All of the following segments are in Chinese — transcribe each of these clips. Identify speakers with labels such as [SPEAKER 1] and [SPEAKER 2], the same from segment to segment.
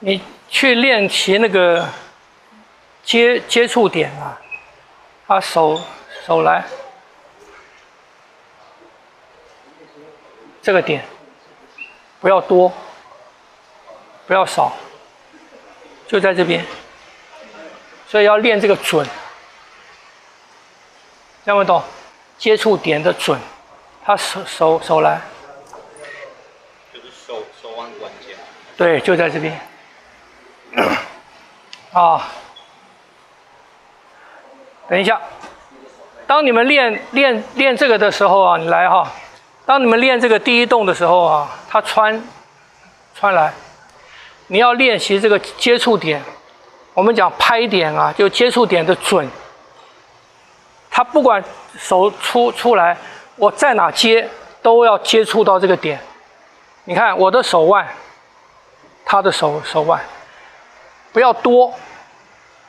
[SPEAKER 1] 你去练习那个接触点啊，手来这个点，不要多，不要少，就在这边，所以要练这个准，听不懂？接触点的准，他手来，
[SPEAKER 2] 就是手腕关键。
[SPEAKER 1] 对，就在这边。啊，等一下，当你们练这个的时候啊，你来哈。当你们练这个第一动的时候啊，它穿来，你要练习这个接触点。我们讲拍点啊，就接触点的准。它不管手出来，我在哪接都要接触到这个点。你看我的手腕，他的手腕，不要多。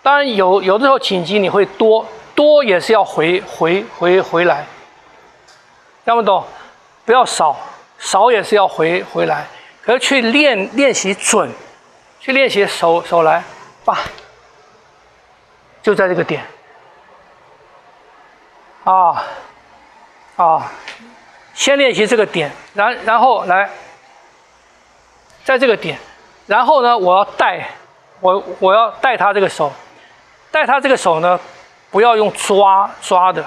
[SPEAKER 1] 当然有的时候紧急你会多也是要回来，听不懂？不要少也是要回来。可是去练习准，去练习手来，吧，就在这个点。先练习这个点，然后来，在这个点，然后呢，我要带，我要带他这个手，带他这个手呢，不要用抓的，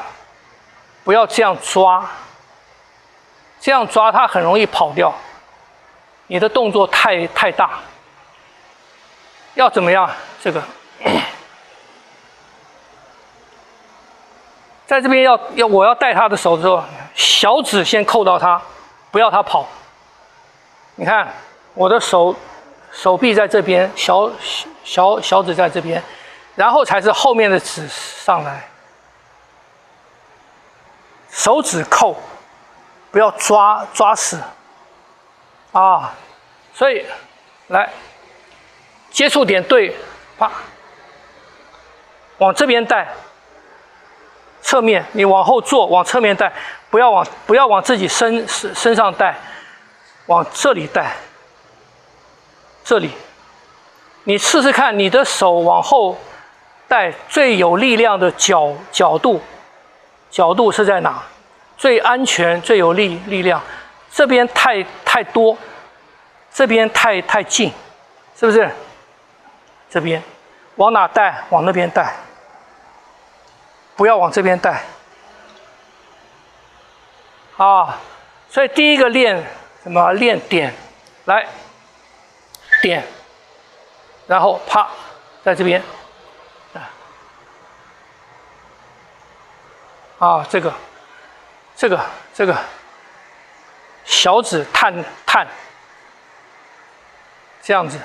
[SPEAKER 1] 不要这样抓，这样抓他很容易跑掉，你的动作太大，要怎么样？这个。在这边我要带他的手的时候，小指先扣到他，不要他跑。你看我的手臂在这边，小指在这边，然后才是后面的指上来。手指扣，不要抓死。所以来接触点对，啪，往这边带。侧面，你往后坐，往侧面带，不要往自己身上带，往这里带。这里，你试试看，你的手往后带最有力量的角度是在哪？最安全、最有力量。这边太多，这边太近，是不是？这边往哪带？往那边带。不要往这边带所以第一个练什么？练点，来点，然后啪，在这边这个小指探，这样子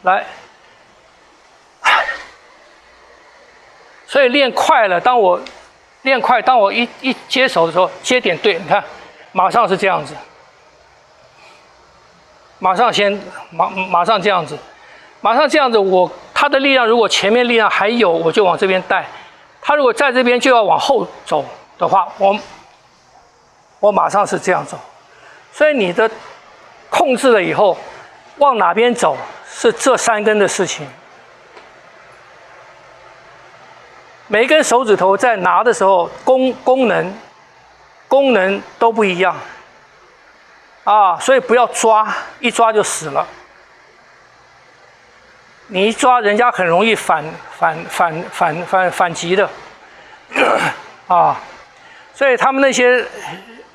[SPEAKER 1] 来。所以练快了，当我一接手的时候，接点对，你看，马上是这样子，马上这样子，他的力量如果前面力量还有，我就往这边带；他如果在这边就要往后走的话，我马上是这样走。所以你的控制了以后，往哪边走是这3根的事情。每一根手指头在拿的时候，功能都不一样所以不要抓，一抓就死了。你一抓，人家很容易反击的所以他们那些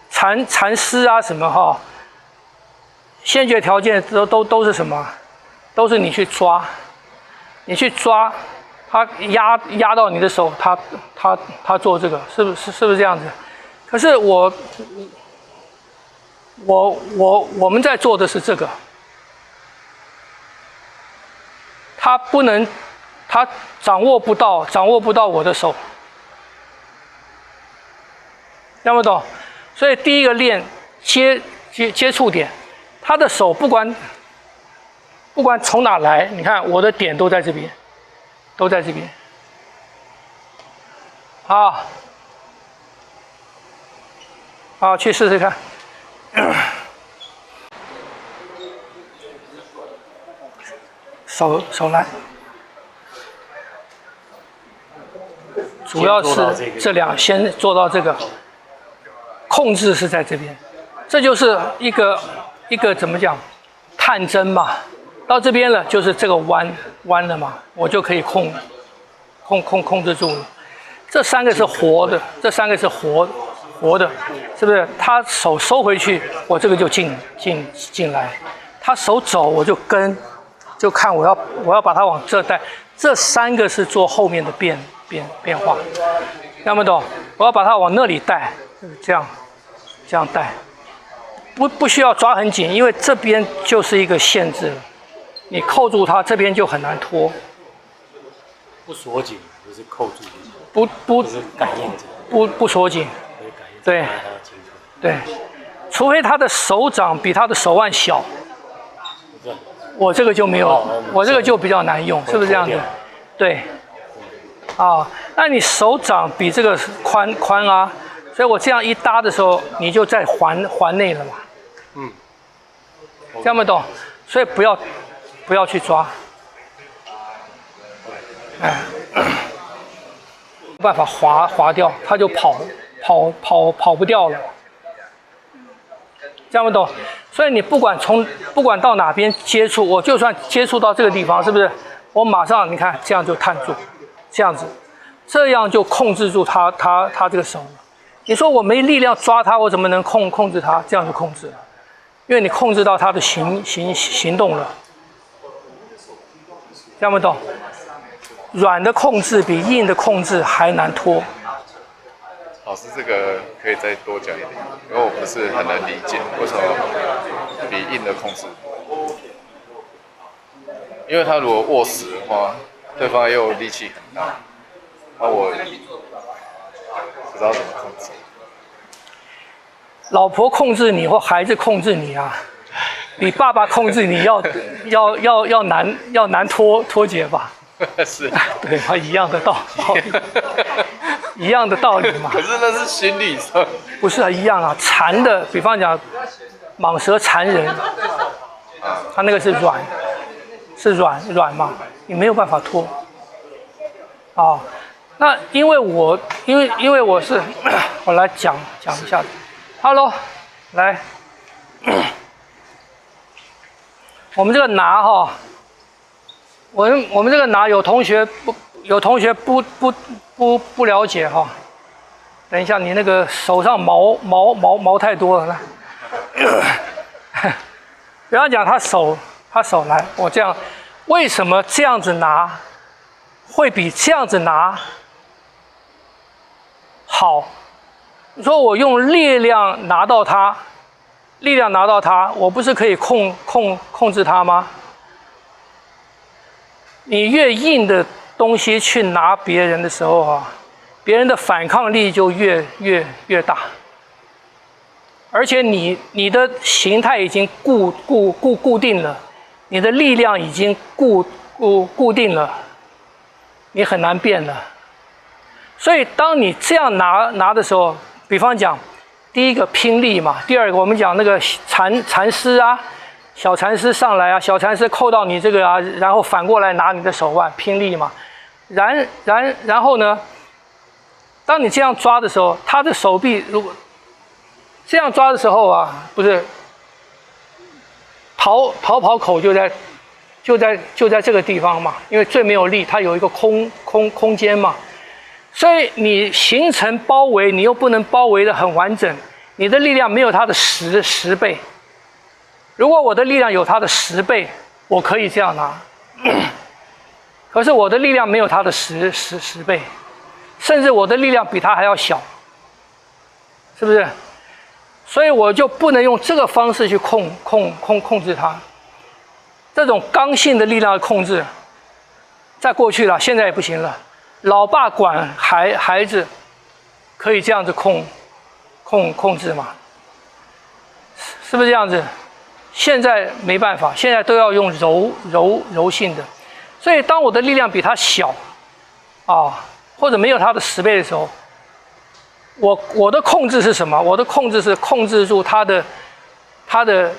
[SPEAKER 1] 禅师啊什么先决条件都是什么？都是你去抓，他压到你的手，他做这个，是不是这样子？可是我们在做的是这个，他不能，他掌握不到我的手，听不懂？所以第一个练接触点，他的手不管从哪来，你看我的点都在这边。去试试看。手来，主要是这两先做到这个，控制是在这边，这就是一个怎么讲，探针嘛，到这边了就是这个弯了嘛，我就可以控制住了。这三个是活的，这三个是活的，是不是？他手收回去，我这个就进来；他手走，我就跟，就看我要把它往这带。这三个是做后面的变化，听不懂？我要把它往那里带，这样带，不需要抓很紧，因为这边就是一个限制了，你扣住它，这边就很难脱。
[SPEAKER 3] 不锁紧，就是扣住。就是感应
[SPEAKER 1] 不锁紧，对，除非他的手掌比他的手腕小，我这个就没有，我这个就比较难用，是不是这样子？对，那你手掌比这个宽啊，所以我这样一搭的时候，你就在环内了嘛，这样不懂？所以不要去抓，没办法滑掉，它就跑不掉了，这样不懂？所以你不管到哪边接触，我就算接触到这个地方，是不是？我马上你看这样就探住，这样子，这样就控制住它这个手了。你说我没力量抓它，我怎么能控制它？这样就控制了，因为你控制到它的行动了，这样不懂？软的控制比硬的控制还难脱。
[SPEAKER 4] 老师，这个可以再多讲一点，因为我不是很能理解为什么比硬的控制，因为他如果握死的话，对方又力气很大，那我不知道怎么控制。
[SPEAKER 1] 老婆控制你或孩子控制你啊，比爸爸控制你要难脱节吧？
[SPEAKER 4] 是，
[SPEAKER 1] 对，它一样的道理，一样的道理嘛。
[SPEAKER 4] 可是那是心理上，
[SPEAKER 1] 不是一样啊？缠的，比方讲，蟒蛇缠人，它那个是软嘛，你没有办法脱。那因为我是，我来讲一下。Hello， 来，我们这个拿哈。我们这个拿有同学不了解哈，等一下你那个手上毛太多了，来，不要讲他手来，我这样，为什么这样子拿会比这样子拿好？你说我用力量拿到它，我不是可以控制它吗？你越硬的东西去拿别人的时候啊，别人的反抗力就越大，而且你的形态已经固定了，你的力量已经固定了，你很难变了。所以当你这样拿的时候，比方讲，第一个拼力嘛，第二个我们讲那个蚕丝啊。小蚕丝上来啊，小蚕丝扣到你这个啊，然后反过来拿你的手腕，拼力嘛。然后呢，当你这样抓的时候，他的手臂如果这样抓的时候啊，不是逃口就在这个地方嘛，因为最没有力，它有一个空间嘛。所以你形成包围，你又不能包围得很完整，你的力量没有它的十倍。如果我的力量有它的10倍，我可以这样拿。可是我的力量没有它的10倍，甚至我的力量比它还要小，是不是？所以我就不能用这个方式去控制它。这种刚性的力量的控制，在过去了，现在也不行了。老爸管孩子，可以这样子控制吗？是不是这样子？现在没办法，现在都要用柔性的，所以当我的力量比他小，或者没有他的10倍的时候，我的控制是什么？我的控制是控制住他的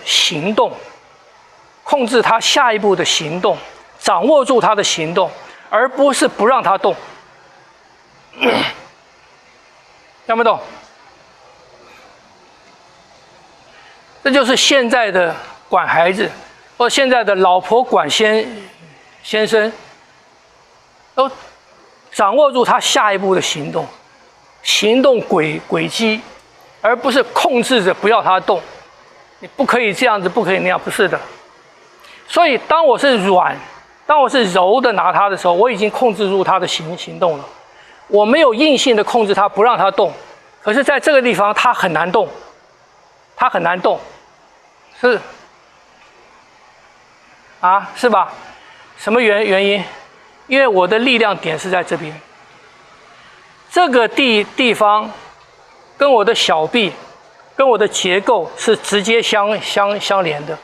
[SPEAKER 1] 行动，控制他下一步的行动，掌握住他的行动，而不是不让他动。听不懂？这就是现在的管孩子，或现在的老婆管先生，都掌握住他下一步的行动轨迹，而不是控制着不要他动。你不可以这样子，不可以那样，不是的。所以当我是柔的拿他的时候，我已经控制住他的行动了。我没有硬性的控制他，不让他动。可是在这个地方，他很难动，是啊，是吧？什么原因？因为我的力量点是在这边，这个地方跟我的小臂、跟我的结构是直接相连的。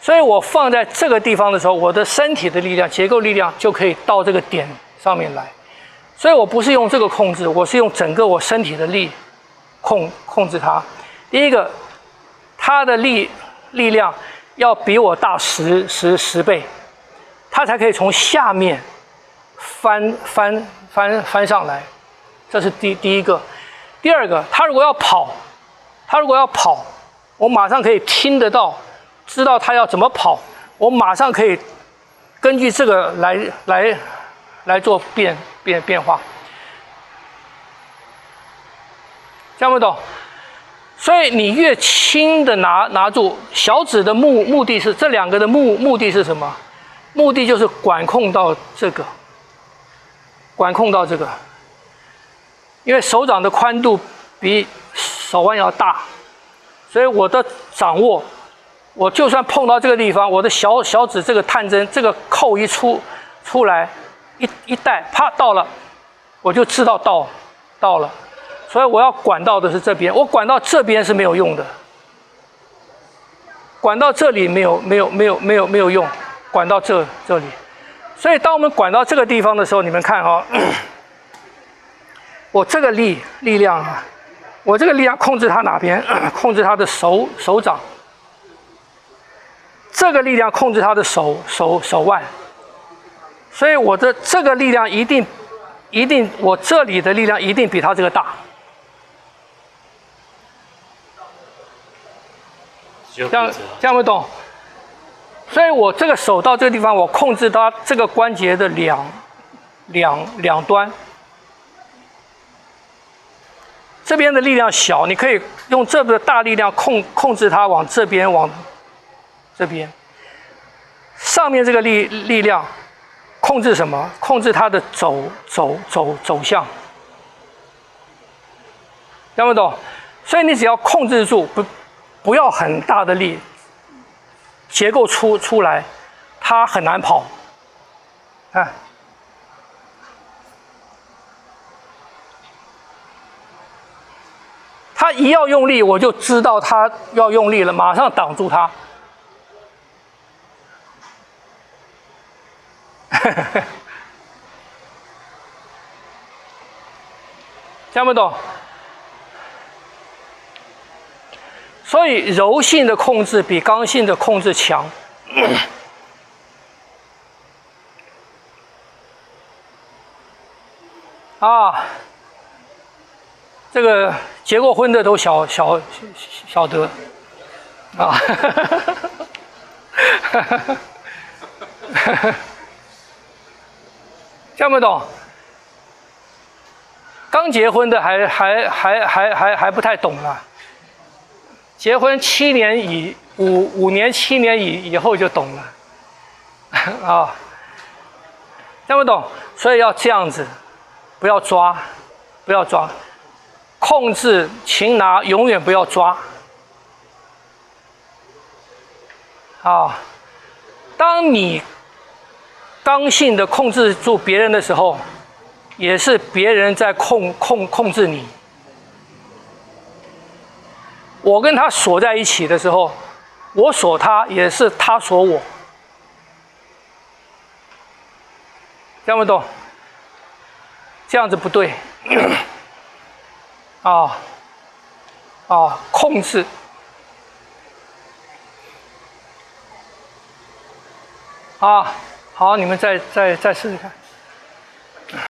[SPEAKER 1] 所以我放在这个地方的时候，我的身体的力量、结构力量就可以到这个点上面来。所以我不是用这个控制，我是用整个我身体的力控制它。第一个，它的力量要比我大10倍，它才可以从下面翻上来。这是第一个。第二个，它如果要跑，我马上可以听得到，知道它要怎么跑，我马上可以根据这个来做变化，这样不懂？所以你越轻的拿住小指的目的是这两个的目的是什么？目的就是管控到这个，因为手掌的宽度比手腕要大，所以我的掌握，我就算碰到这个地方，我的小指这个探针这个扣一出来。一带，啪到了，我就知道到了，所以我要管到的是这边，我管到这边是没有用的，管到这里没有用，管到这里，所以当我们管到这个地方的时候，你们看哦，我这个力量啊，我这个力量控制它哪边？控制它的手掌，这个力量控制它的手腕。所以我的这个力量一定，我这里的力量一定比它这个大。这样会懂？所以我这个手到这个地方，我控制它这个关节的两端。这边的力量小，你可以用这个大力量控制它往这边，往这边。上面这个力量。控制什么？控制它的走向，听不懂？所以你只要控制住，不要很大的力，结构出来，它很难跑。看，它一要用力，我就知道它要用力了，马上挡住它。听不懂？所以柔性的控制比刚性的控制强。啊，这个结过婚的都晓得啊。听不懂？刚结婚的还不太懂啊。结婚5年7年以后就懂了啊。听不懂？所以要这样子，不要抓，控制擒拿，永远不要抓啊。当你刚性的控制住别人的时候，也是别人在控制你。我跟他锁在一起的时候，我锁他，也是他锁我。听不懂？这样子不对。控制。好，你们再试试看。